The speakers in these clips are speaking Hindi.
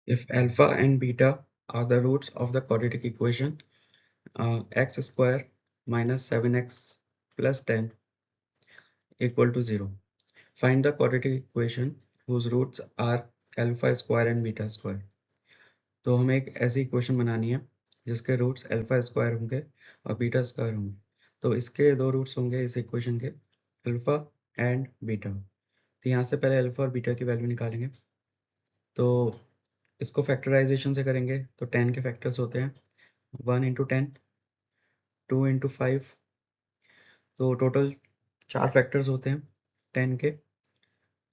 If alpha and beta are the roots of the quadratic equation, x square minus 7x plus 10 equal to 0. Find the quadratic equation whose roots are alpha square and beta square. तो हमें एक ऐसी इक्वेशन बनानी है जिसके रूट्स अल्फा स्क्वायर होंगे और बीटा स्क्वायर होंगे। तो इसके दो रूट्स होंगे इस इक्वेशन के, अल्फा एंड बीटा। तो यहाँ से पहले अल्फा और बीटा की वैल्यू निकालेंगे। तो इसको फैक्टराइजेशन से करेंगे तो 10 के फैक्टर्स होते हैं 1 इंटू 10, 2 इंटू 5, तो टोटल 4 फैक्टर्स होते हैं 10 के।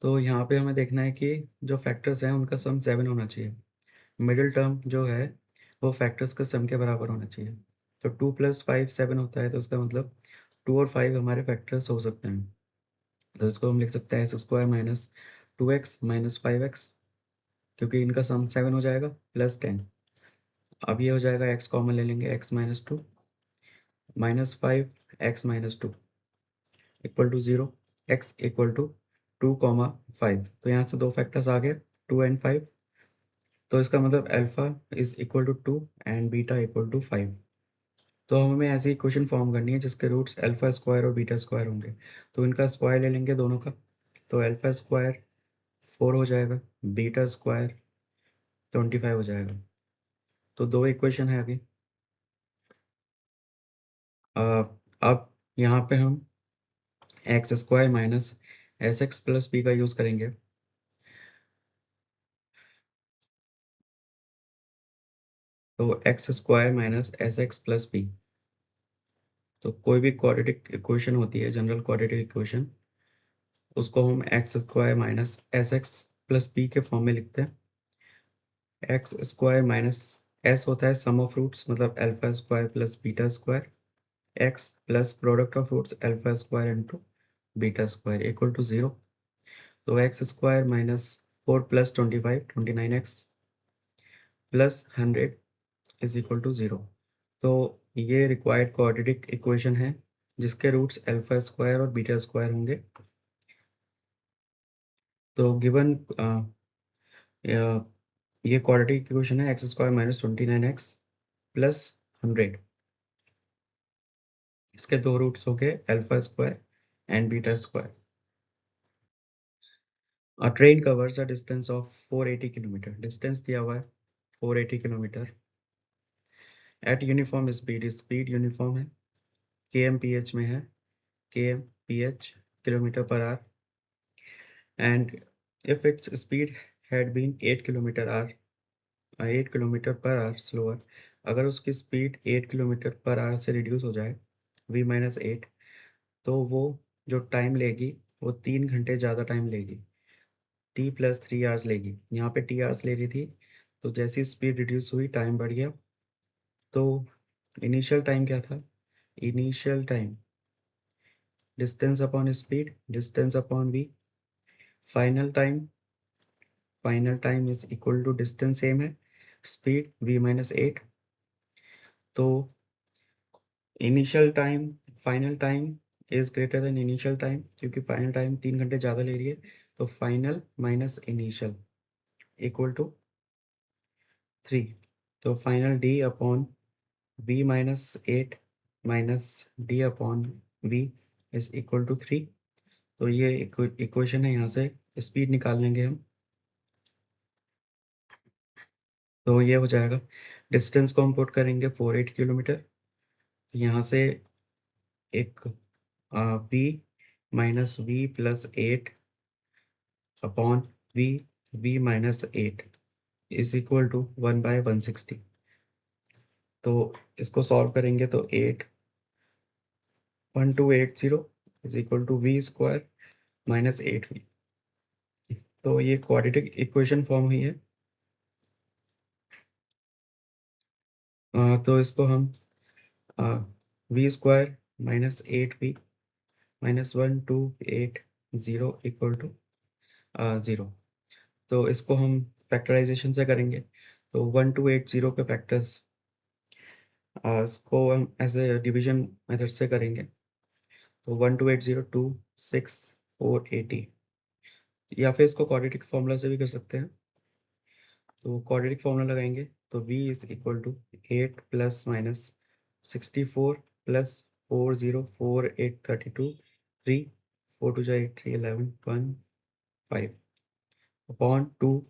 तो यहाँ पे हमें देखना है कि जो फैक्टर्स हैं उनका सम 7 होना चाहिए। मिडिल टर्म जो है वो फैक्टर्स का सम के बराबर होना चाहिए। तो 2 + 5 7 होता है, तो इसका मतलब 2 और 5 हमारे फैक्टर्स हो सकते हैं। तो इसको हम लिख सकते हैं x² minus 2x minus 5x, क्योंकि इनका सम 7 हो जाएगा, प्लस 10। अब ये हो जाएगा x कॉमन ले लेंगे, x minus 2 minus 5 x minus 2 equal to 0, x equal to 2,5। तो यहाँ से दो फैक्टर्स आ गए 2 एंड 5। तो इसका मतलब alpha is equal to 2 and beta equal to 5। तो हमें ऐसी इक्वेशन फॉर्म करनी है जिसके रूट्स अल्फा स्क्वायर और बीटा स्क्वायर होंगे। तो इनका स्क्वायर ले लेंगे दोनों का। तो अल्फा स्क्वायर 4 हो जाएगा, बीटा स्क्वायर 25 हो जाएगा। तो दो इक्वेशन है अभी। अब यहाँ पे हम x square minus S x plus B का यूज करेंगे। तो x square minus S x plus B, तो कोई भी क्वाड्रेटिक इक्वेशन होती है, जनरल क्वाड्रेटिक इक्वेशन, उसको हम x square minus S x plus B के फॉर्म में लिखते हैं। एक्स स्क्वायर माइनस एस होता है सम ऑफ रूट्स, मतलब alpha square plus beta square, x plus product of roots alpha square into beta square equal to 0। तो x square minus 4 plus 25 29x plus 100 is equal to 0। तो ये रिक्वायर्ड क्वाड्रेटिक इक्वेशन है जिसके रूट्स अल्फा स्क्वायर और बीटा स्क्वायर होंगे। तो गिवन ये क्वाड्रेटिक इक्वेशन है x square minus 29x plus 100। इसके दो रूट्स हो गए alpha square and beta square. A train covers a distance of 480 kilometre, distance दिया हुआ है 480 kilometre eight uniform speed, speed uniform है, kmph में है, kmph kilometre per hour, and if its speed had been 8 kilometre our 8 kilometre per hour slower, अगर उसकी स्पीड 8 किलोमीटर पर आवर से रिड्यूस हो जाए v-8, तो वो जो टाइम लेगी वो 3 घंटे ज़्यादा टाइम लेगी, t + 3 आवर्स लेगी। यहाँ पे t आवर्स ले रही थी, तो जैसी स्पीड रिड्यूस हुई टाइम बढ़ गया। तो इनिशियल टाइम क्या था? Initial time distance upon speed, distance upon v। Final time is equal to distance same है, स्पीड v-8। तो initial time final time is greater than initial time, क्योंकि फाइनल टाइम 3 घंटे ज़्यादा ले रही है। तो final minus initial equal to 3। तो final d upon v-8 minus d upon v is equal to 3। तो ये इक्वेशन है, यहाँ से स्पीड निकाल लेंगे हम। तो ये हो जाएगा, डिस्टेंस को हम पुट करेंगे 480 किलोमीटर। यहाँ से एक v minus v plus 8 upon v-8 is equal to 1/160। तो इसको सॉल्व करेंगे तो 81280 is equal to v square minus 8v। तो ये क्वाड्रेटिक इक्वेशन फॉर्म हुई है। तो इसको हम v square minus 8v minus 1280 equal to 0। तो इसको हम फैक्टराइजेशन से करेंगे। तो 1280 के फैक्टर्स इसको हम एज ए डिवीजन मेथड से करेंगे। तो 1280 2 6 480, या फिर इसको क्वाड्रेटिक फॉर्मूला से भी कर सकते हैं। तो क्वाड्रेटिक फॉर्मूला लगाएंगे, तो v is equal to 8 plus minus 64 plus 404 8 32 3 4 2 8 3 11 1 5 upon 2।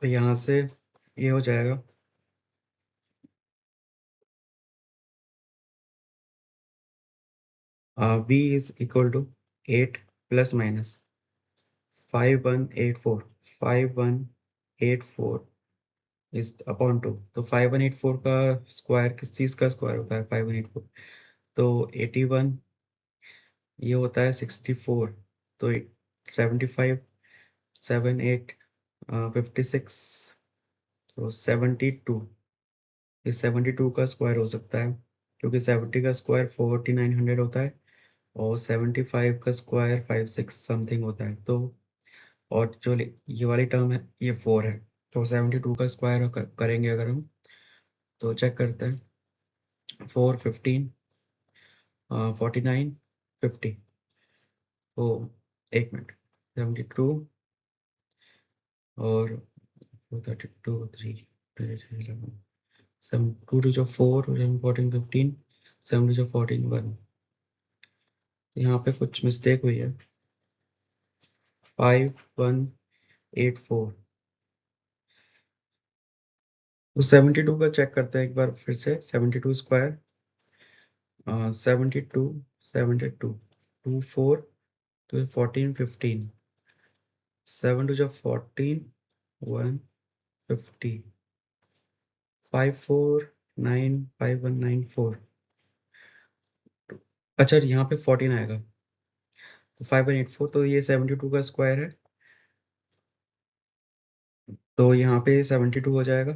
तो यहाँ से ये हो जाएगा v is equal to 8 plus minus 5184 is upon 2। तो 5184 का स्क्वायर किस चीज का स्क्वायर होता है? 5184 तो 81, ये होता है 64, तो 75 7 8 56, तो 72। इस 72 का स्क्वायर हो सकता है, क्योंकि 70 का स्क्वायर 4900 होता है और 75 का स्क्वायर 56 समथिंग होता है। तो और जो ये वाली टर्म है ये 4 है, तो 72 का स्क्वायर करेंगे अगर हम, तो चेक करते हैं 4 15 49 50। तो एक मिनट, 72 और 32 3 11 7 2 2 जो 4 7 14 15 7 जो 14 1। यहाँ पे कुछ मिस्टेक हुई है, 5184। तो 72 का चेक करते हैं एक बार फिर से, 72 स्क्वायर 72 72 2 4 तो 14 15 7 टू जो 14 1 50 5 4 9 5 1 9 4। अच्छा यहाँ पे 14 आएगा, तो 5184, तो ये 72 का स्क्वायर है, तो यहाँ पे 72 हो जाएगा।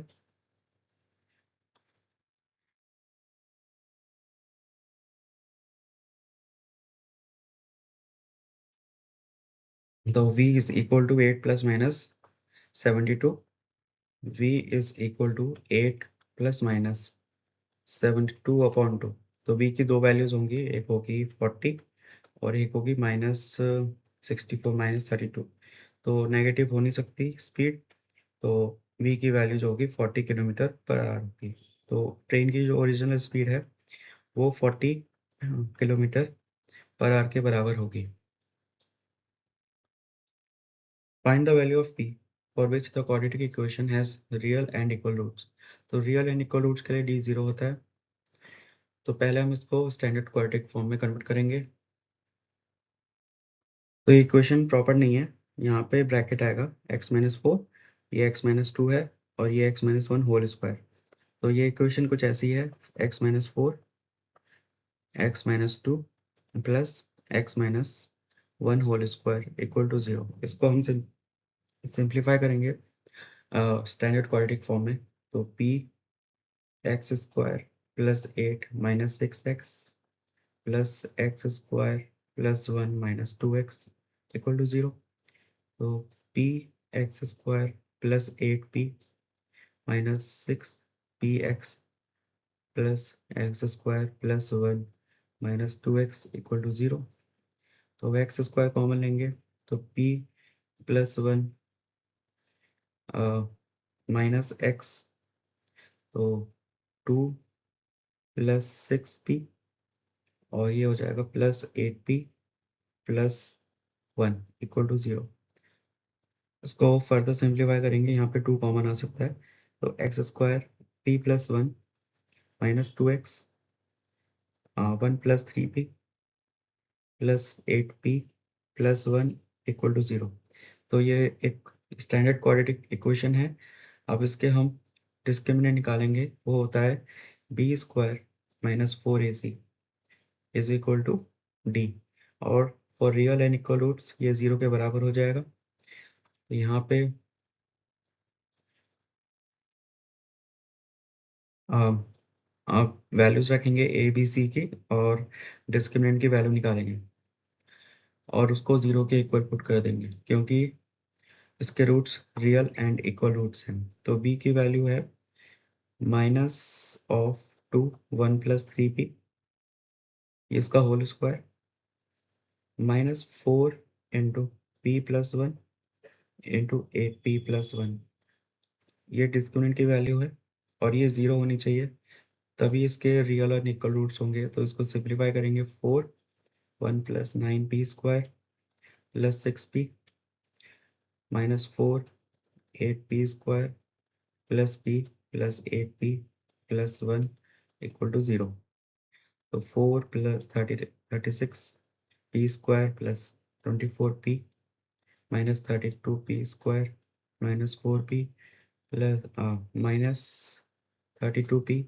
तो v is equal to 8 plus minus 72। v is equal to 8 plus minus 72 upon 2। तो v की दो वैल्यूज होंगी, एक होगी 40 और एक होगी -64 -32। तो नेगेटिव हो नहीं सकती स्पीड, तो v की वैल्यू जो होगी 40 किलोमीटर पर आवर होगी। तो ट्रेन की जो ओरिजिनल स्पीड है वो 40 किलोमीटर पर आवर के बराबर होगी। Find the value of p for which the quadratic equation has real and equal roots। तो real and equal roots के लिए d 0 होता है, तो पहले हम इसको स्टैंडर्ड क्वाड्रेटिक फॉर्म में कन्वर्ट करेंगे। तो इक्वेशन प्रॉपर नहीं है, यहाँ पे ब्रैकेट आएगा x-4, ये x-2 है और ये x-1 होल स्क्वायर। तो ये इक्वेशन कुछ ऐसी है, x-4 x-2 plus x-1 whole square equal to 0। इसको हम सिंप्लीफाई करेंगे स्टैंडर्ड क्वाड्रेटिक फॉर्म में, तो p x square plus 8 minus 6x plus x square plus 1 minus 2x equal to 0। तो p x square plus 8p minus 6px plus x square plus 1 minus 2x equal to 0। तो x स्क्वायर कॉमन लेंगे, तो p प्लस 1 माइनस x, तो 2 प्लस 6p और ये हो जाएगा plus 8p plus 1 equal to 0। इसको फर्दर सिंप्लीफाई करेंगे, यहाँ पे 2 कॉमन आ सकता है, तो x square p plus 1 minus 2x 1 plus 3p plus 8p plus 1 equal to 0। तो ये एक स्टैंडर्ड क्वाड्रेटिक इक्वेशन है। अब इसके हम डिस्क्रिमिनेंट निकालेंगे, वो होता है B square minus 4ac is equal to D. और for real and equal roots ये 0 के बराबर हो जाएगा। तो यहाँ पे आप वैल्यूज रखेंगे ए बी सी की और डिस्क्रिमिनेंट की वैल्यू निकालेंगे और उसको 0 के इक्वल पुट कर देंगे, क्योंकि इसके roots real and equal roots हैं। तो b की वैल्यू है माइनस ऑफ 2 1 प्लस 3p, इसका whole square -4 into p plus 1 into 8p plus 1 ये डिस्क्रिमिनेंट की वैल्यू है और ये 0 होनी चाहिए, तभी इसके रियल और इक्वल रूट्स होंगे। तो इसको सिंप्लीफाई करेंगे, 4 1 plus 9p square plus 6p minus 4 8p square plus p plus 8p plus 1 equal to 0। तो 4 plus 36p square plus 24p minus 32p square minus 4p plus minus 32p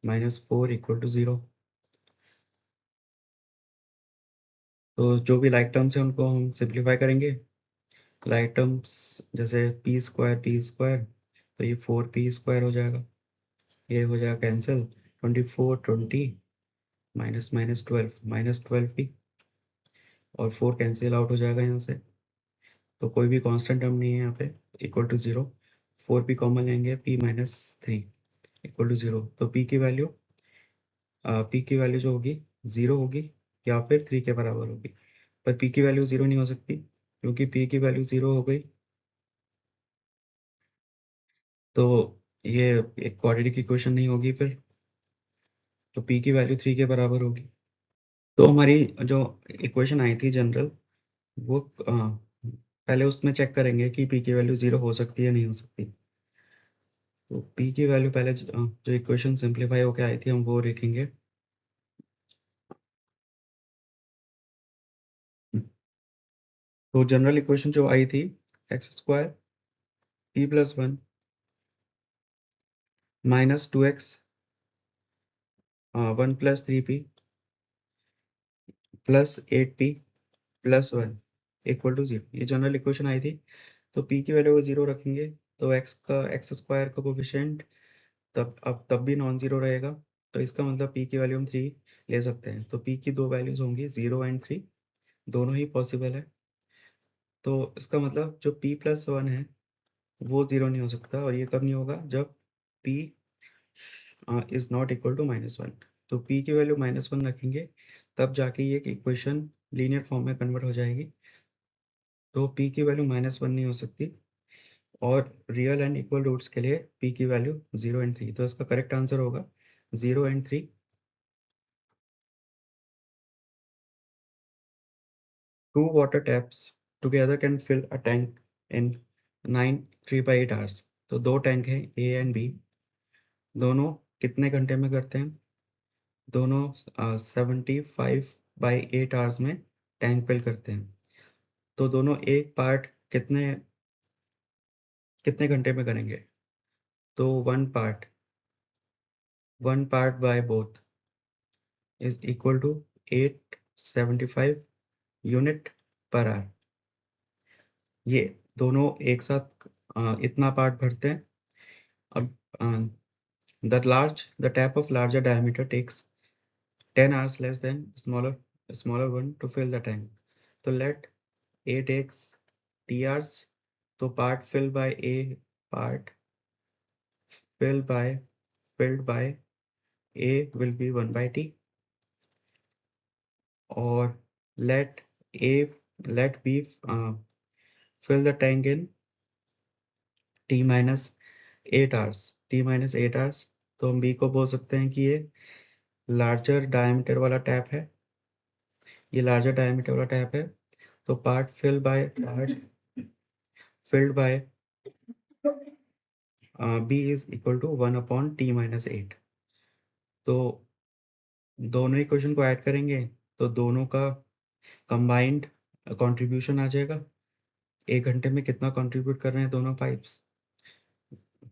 minus 4 equal to 0। तो जो भी लाइक टर्म्स है उनको हम सिंप्लीफाई करेंगे। लाइक टर्म्स जैसे पी स्क्वायर, तो ये 4p स्क्वायर हो जाएगा, ये हो जाएगा कैंसिल, 24 20 माइनस माइनस 12p और 4 कैंसिल आउट हो जाएगा यहाँ से, तो कोई भी कांस्टेंट टर्म नहीं है यहाँ पे, इक्वल टू 0। 4p कॉमन लेंगे, p माइनस 3 इक्वल टू 0। तो p की वैल्यू जो होगी 0 होगी या फिर 3 के बराबर होगी, पर p की वैल्यू 0 नहीं हो सकती क्योंकि p की वैल्यू 0 हो गई तो ये एक क्वाड्रेटिक इक्वेशन नहीं होगी फिर, तो p की वैल्यू 3 के बराबर होगी। तो हमारी जो इक्वेशन आई थी जनरल, वो पहले उसमें चेक करेंगे कि p की वैल्यू 0 हो सकती है नहीं हो सकती। तो p की वैल्यू पहले जो इक्वेशन सिंप्लीफाई होके आई थी हम वो लिखेंगे। तो जनरल इक्वेशन जो आई थी, x square p plus 1 minus 2x 1 plus 3p plus 8p plus 1 equal to 0, ये जनरल इक्वेशन आई थी। तो p की वैल्यू को 0 रखेंगे तो एक्स स्क्वायर का कोफिशिएंट तब भी नॉन जीरो रहेगा, तो इसका मतलब p की वैल्यू हम 3 ले सकते हैं। तो p की दो वैल्यूज होंगी 0 एंड 3, दोनों ही पॉसिबल है। तो इसका मतलब जो p प्लस 1 है वो 0 नहीं हो सकता, और ये कब नहीं होगा, जब p is not equal to -1। तो p की वैल्यू -1 रखेंगे तब जाके ये इक्वेशन लीनियर फॉर्म में कन्वर्ट हो जाएगी। तो p की वैल्यू -1 नहीं हो सकती, और रियल एंड इक्वल रूट्स के लिए p की वैल्यू 0 एंड 3, तो इसका करेक्ट आंसर होगा 0 and 3। Two water taps together can fill a tank in 3/8 hours। तो दो टैंक हैं ए एंड बी, दोनों कितने घंटे में करते हैं, दोनों 75/8 आवर्स में टैंक फिल करते हैं। तो दोनों एक पार्ट कितने कितने घंटे में करेंगे, तो one part by both is equal to 875 unit per hour. ये दोनों एक साथ इतना पार्ट भरते हैं। अब the tap of larger diameter takes 10 hours less than smaller one to fill the tank. So let A takes T hours. So part filled by filled by A will be 1 by T, or let A let B fill the tank in T minus 8 hours। T minus 8 hours, तो हम B को बोल सकते हैं कि ये लार्जर डायमीटर वाला टैप है, ये लार्जर डायमीटर वाला टैप है। तो part filled by b is equal to 1 upon t minus 8। तो दोनों इक्वेशन को ऐड करेंगे तो दोनों का कंबाइंड कंट्रीब्यूशन आ जाएगा, एक घंटे में कितना कंट्रीब्यूट कर रहे हैं दोनों पाइप्स।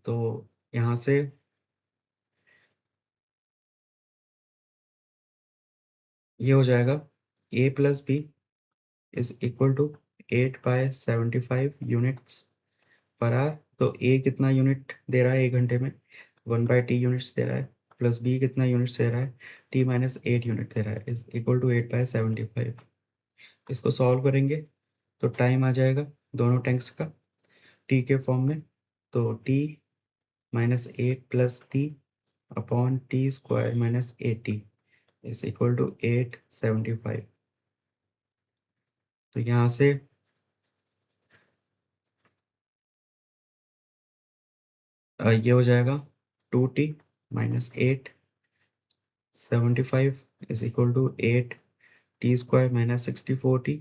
तो यहाँ से ये हो जाएगा a plus B is equal to 8/75 units per hour. तो a कितना यूनिट दे रहा है एक घंटे में, 1/t यूनिट्स दे रहा है, प्लस b कितना यूनिट्स दे रहा है, t माइनस 8 यूनिट दे रहा है, इज इक्वल टू 8/75। इसको सॉल्व करेंगे तो टाइम आ जाएगा दोनों टैंक्स का t के फॉर्म में। तो t minus 8 plus t upon t square minus 80 is equal to 875। तो यहाँ से ये हो जाएगा 2t minus 8 75 is equal to 8t² minus 64t,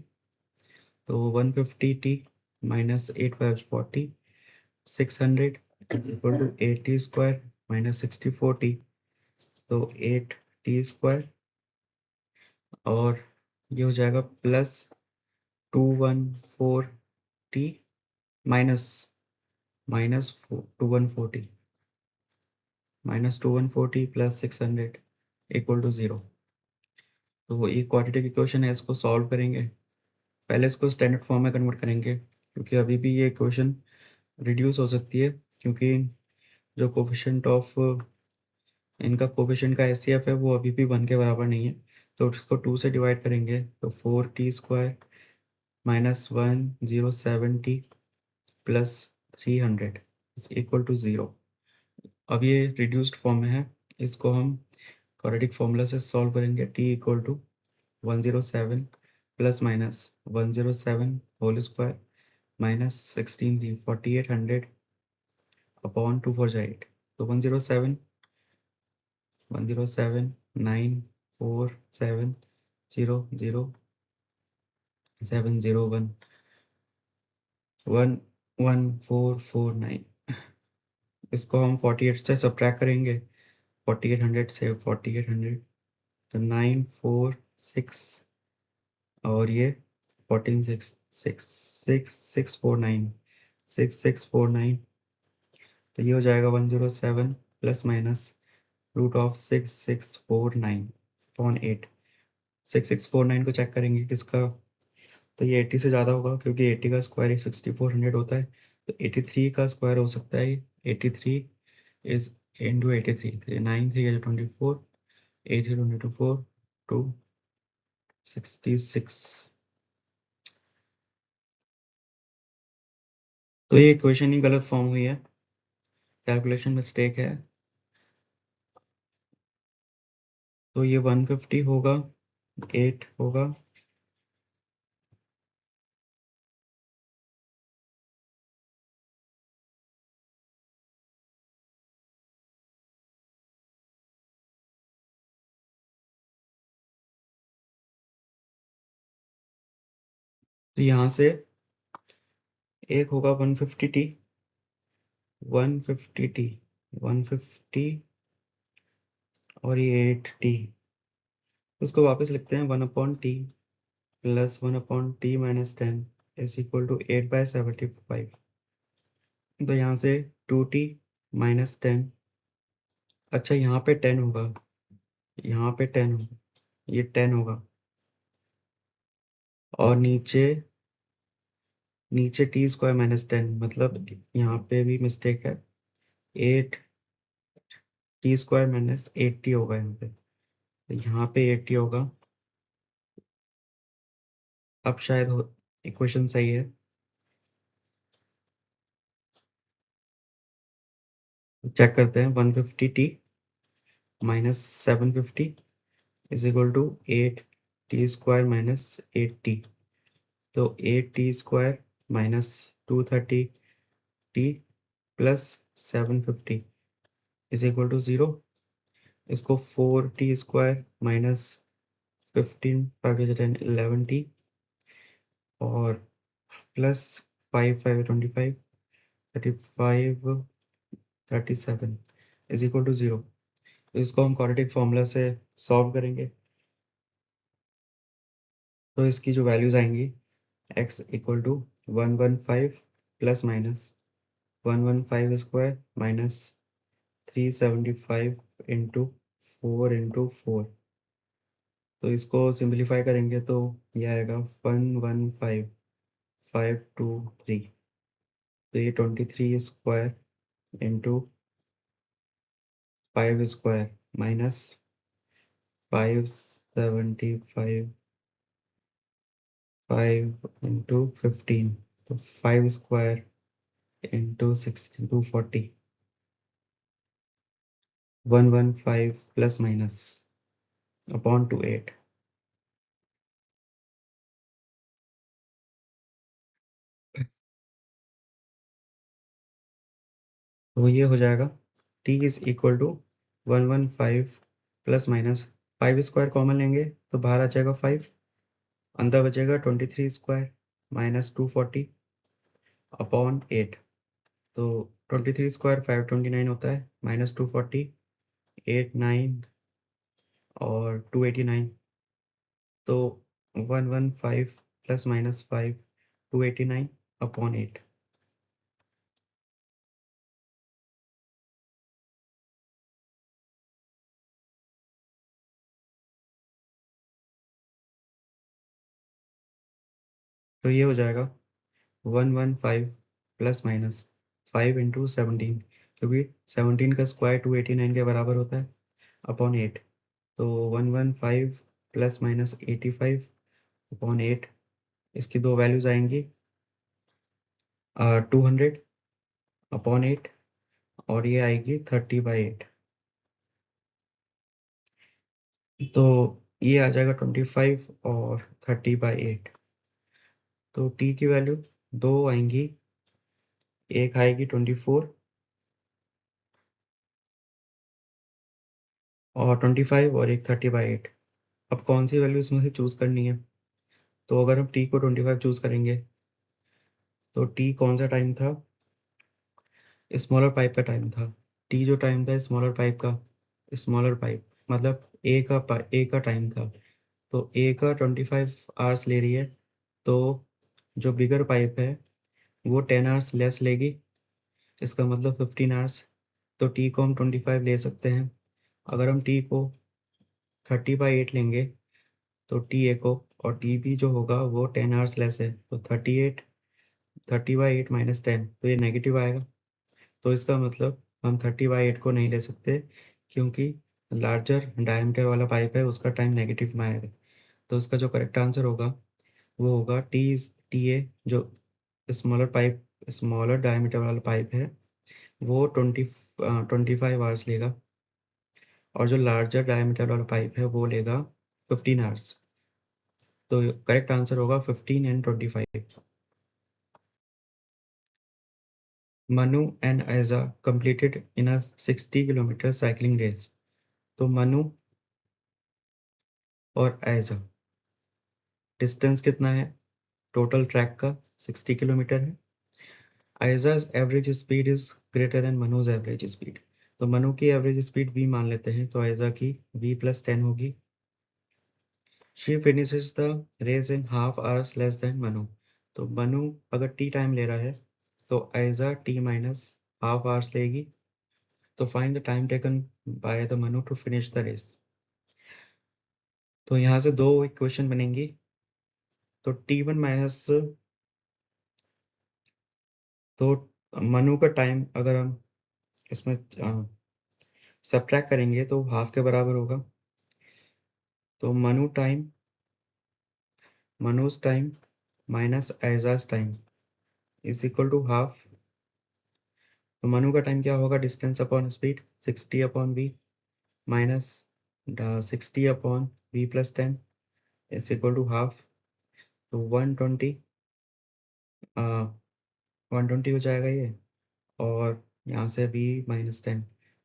तो 150t minus 8 5 40, 600 is equal to 8t² minus 64t, तो 8t², और ये हो जाएगा plus 214t minus minus 2140 minus 2140 plus 600 equal to 0। तो ये क्वाड्रेटिक इक्वेशन है, इसको सॉल्व करेंगे। पहले इसको स्टैंडर्ड फॉर्म में कन्वर्ट करेंगे, क्योंकि अभी भी ये इक्वेशन रिड्यूस हो सकती है, क्योंकि जो कोफिशिएंट ऑफ इनका कोफिशिएंट का एचसीएफ है वो अभी भी 1 के बराबर नहीं है। तो इसको 2 से डिवाइड करेंगे तो 4t² minus 1070 plus 300 equal to 0। अब ये रिड्यूस्ड फॉर्म में है, इसको हम क्वाड्रेटिक फॉर्मूला से सॉल्व करेंगे। t equal to 107 plus minus 107 whole square minus 16 4800 upon 2 4 8, तो 107 9 4 7 0 0 7 0 1 1 1 4 4 9। इसको हम 48 से सब्ट्रैक्ट करेंगे, 4800 से 4800, तो 9 4 6 और ये 14 6 6 6 6 4 9 6 6 4 9, तो ये हो जाएगा 107 plus minus root of 6649 upon 8। 6649 को चेक करेंगे किसका, तो ये 80 से ज़्यादा होगा, क्योंकि 80 का स्क्वायर 6400 होता है, तो 83 का स्क्वायर हो सकता है। 83 इज इंटू 83, 9 3 24, 8 24 266। तो ये इक्वेशन ही गलत फॉर्म हुई है, कैलकुलेशन मिस्टेक है। तो ये 150 होगा, 8 होगा, तो यहाँ से एक होगा 150t 150t 150 और ये 8t, उसको वापस लिखते हैं 1/t plus 1/t minus 10 is equal to 8/75। तो यहाँ से 2t माइनस 10, अच्छा यहाँ पे 10 होगा, यहाँ पे 10 होगा, ये 10 होगा, और नीचे नीचे t² माइनस 10, मतलब यहाँ पे भी मिस्टेक है, 8t² माइनस 80 होगा यहाँ पे, तो यहाँ पे 80 होगा। अब शायद हो इक्वेशन सही है, चेक करते हैं। 150t minus 750 is equal to 8t² minus 8t, तो 8t² minus 230t plus 750 is equal to 0। इसको 4t² माइनस 15 5 10 11t और प्लस 5 5 25 35 37 इज इक्वल टू 0। तो इसको हम क्वाड्रेटिक फॉर्मूला से सॉल्व करेंगे, तो इसकी जो वैल्यूज आएंगी, x equal to 115 plus minus 115² minus 375 into 4 तो इसको सिंप्लीफाई करेंगे तो ये आएगा 115523, तो ये 23² इंटू 5² माइनस 575 5 इंटू 15, तो 5² इंटू 16 240 115 प्लस माइनस अपॉन 28। तो ये हो जाएगा t is equal to 115 plus minus 5 square common लेंगे तो बाहर आ जाएगा 5, अंदर बचेगा 23 स्क्वायर माइनस 240 अपॉन 8। तो 23 स्क्वायर 529 होता है, माइनस 240 8 9 और 289, तो 115 प्लस माइनस 5 289 अपॉन 8। तो ये हो जाएगा 115 प्लस माइनस 5 इंटू 17, क्योंकि 17 का स्क्वायर 289 के बराबर होता है, अपॉन 8। तो 115 प्लस माइनस 85 अपॉन 8, इसकी दो वैल्यूज आएंगी 200 अपॉन 8 और ये आएगी 30/8। तो ये आ जाएगा 25 और 30/8। तो t की वैल्यू दो आएंगी, एक आएगी 24 और 25 और एक 30/8। अब कौन सी वैल्यू इसमें से चूज करनी है? तो अगर हम t को 25 चूज करेंगे तो t कौन सा टाइम था? स्मॉलर पाइप का टाइम था। t जो टाइम था स्मॉलर पाइप का, स्मॉलर पाइप मतलब a का टाइम था, तो a का 25 आवर्स ले रही है, तो जो बिगर पाइप है वो 10 आवर्स लेस लेगी, इसका मतलब 15 आवर्स। तो t को हम 25 ले सकते हैं। अगर हम t को 30/8 लेंगे तो टी ए को, और टी बी जो होगा वो 10 आवर्स लेस है, तो 38 30/8 माइनस 10, तो ये नेगेटिव आएगा। तो इसका मतलब हम 30/8 को नहीं ले सकते, क्योंकि लार्जर डायमीटर वाला पाइप है उसका टाइम नेगेटिव में आएगा। तो इसका जो करेक्ट आंसर होगा वो होगा टी ए, जो स्मॉलर पाइप, स्मॉलर डायमीटर वाला पाइप है वो 25 आवर्स लेगा, और जो लार्जर डायमीटर वाला पाइप है वो लेगा 15 आवर्स। तो करेक्ट आंसर होगा 15 and 25। Manu and Aiza completed in a 60 kilometre cycling race. तो मनु और ऐजा डिस्टेंस कितना है टोटल ट्रैक का? 60 किलोमीटर है। Aizaz average speed is greater then Manuj average speed. तो मनु की एवरेज स्पीड v मान लेते हैं, तो ऐजा की v प्लस 10 होगी। She finishes the race in half hours less than Manu. तो मनु अगर t टाइम ले रहा है तो ऐजा t माइनस हाफ आवर्स लेगी। तो find the time taken by the Manu to finish the race. तो यहाँ से दो इक्वेशन बनेंगी। तो T1 माइनस, तो मनु का टाइम अगर हम इसमें सब्ट्रैक्ट करेंगे तो हाफ के बराबर होगा। तो Manuj time minus Aijaz time is equal to half. तो मनु का टाइम क्या होगा? Distance upon speed 60 upon V minus 60 upon V plus 10 is equal to half. तो 120 हो जाएगा ये, और यहाँ से v माइनस 10,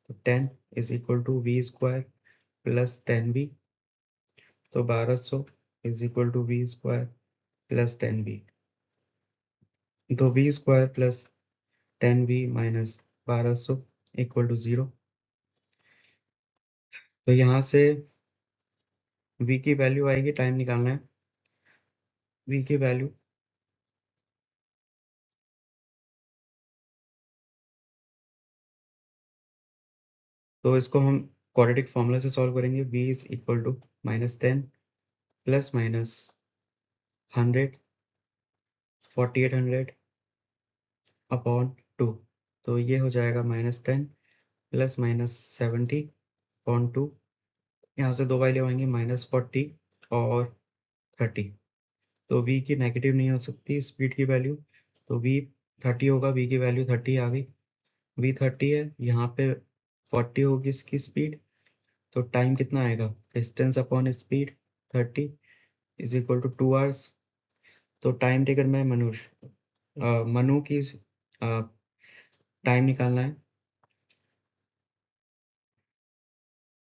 तो 10 is equal to v square plus 10v। तो 1200 is equal to v square plus 10v। तो v square plus 10v minus 1200 equal to 0। तो यहाँ से v की वैल्यू आएगी, टाइम निकालना है v की वैल्यू। तो इसको हम क्वाड्रेटिक फॉर्मूला से सॉल्व करेंगे। v is equal to -10 plus minus 100 4800 upon 2। तो ये हो जाएगा -10 प्लस माइनस 70 अपॉन 2। यहाँ से दो वैल्यू आएंगी -40 और 30। तो v की नेगेटिव नहीं हो सकती स्पीड की वैल्यू, तो v 30 होगा, v की वैल्यू 30 आ गई। v 30 है, यहाँ पे 40 होगी इसकी स्पीड। तो टाइम कितना आएगा? Distance upon speed 30 is equal to 2 hours. तो टाइम टेकन बाय मनु की टाइम निकालना है।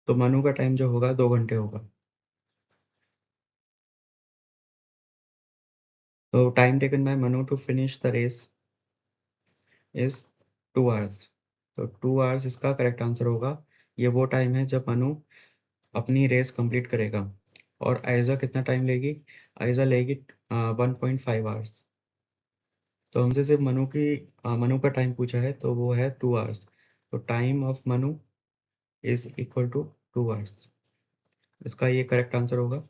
तो मनु का टाइम जो होगा 2 घंटे होगा। तो time taken by Manu to finish the race is 2 hours. तो 2 आवर्स इसका करेक्ट आंसर होगा। ये वो टाइम है जब मनु अपनी रेस कंप्लीट करेगा। और आयजा कितना टाइम लेगी? आयजा लेगी 1.5 आवर्स। तो हमसे सिर्फ मनु का टाइम पूछा है, तो वो है 2 आवर्स। तो time of Manu is equal to 2 hours. इसका ये करेक्ट आंसर होगा।